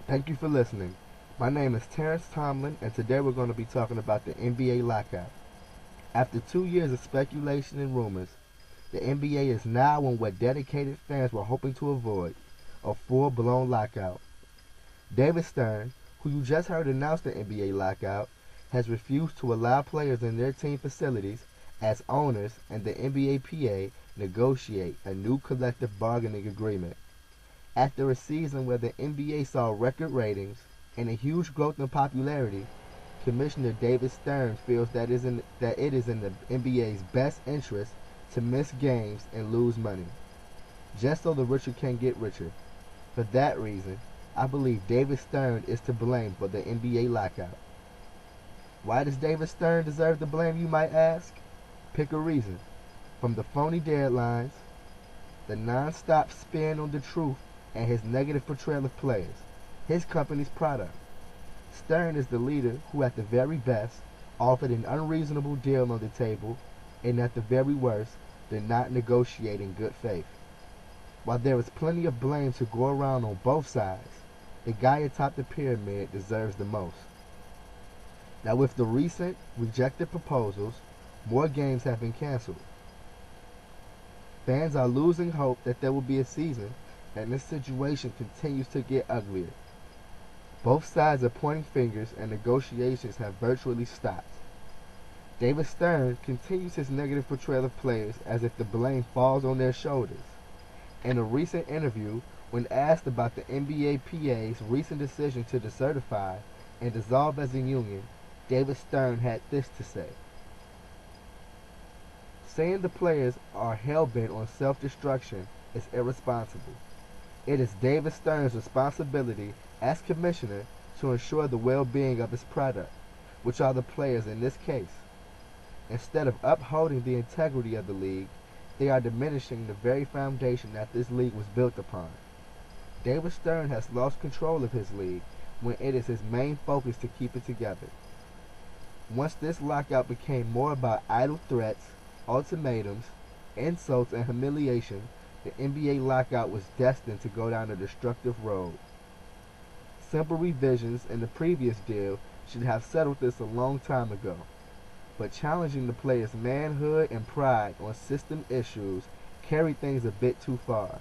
Thank you for listening. My name is Terrence Tomlin, and today we're going to be talking about the NBA lockout. After 2 years of speculation and rumors, the NBA is now on what dedicated fans were hoping to avoid, a full-blown lockout. David Stern, who you just heard announce the NBA lockout, has refused to allow players in their team facilities as owners and the NBAPA negotiate a new collective bargaining agreement. After a season where the NBA saw record ratings and a huge growth in popularity, Commissioner David Stern feels that it is in the NBA's best interest to miss games and lose money, just so the richer can get richer. For that reason, I believe David Stern is to blame for the NBA lockout. Why does David Stern deserve the blame, you might ask? Pick a reason. From the phony deadlines, the non-stop spin on the truth, and his negative portrayal of players, his company's product. Stern is the leader who at the very best offered an unreasonable deal on the table and at the very worst did not negotiate in good faith. While there is plenty of blame to go around on both sides, the guy atop the pyramid deserves the most. Now with the recent rejected proposals, more games have been canceled. Fans are losing hope that there will be a season, and this situation continues to get uglier. Both sides are pointing fingers and negotiations have virtually stopped. David Stern continues his negative portrayal of players as if the blame falls on their shoulders. In a recent interview, when asked about the NBAPA's recent decision to decertify and dissolve as a union, David Stern had this to say. Saying the players are hell-bent on self-destruction is irresponsible. It is David Stern's responsibility as commissioner to ensure the well-being of his product, which are the players in this case. Instead of upholding the integrity of the league, they are diminishing the very foundation that this league was built upon. David Stern has lost control of his league when it is his main focus to keep it together. Once this lockout became more about idle threats, ultimatums, insults, and humiliation, the NBA lockout was destined to go down a destructive road. Simple revisions in the previous deal should have settled this a long time ago, but challenging the players' manhood and pride on system issues carried things a bit too far,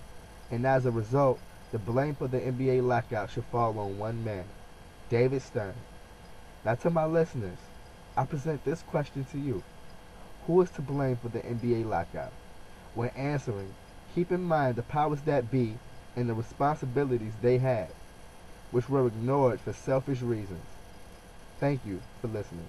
and as a result, the blame for the NBA lockout should fall on one man, David Stern. Now to my listeners, I present this question to you. Who is to blame for the NBA lockout? When answering, keep in mind the powers that be and the responsibilities they had, which were ignored for selfish reasons. Thank you for listening.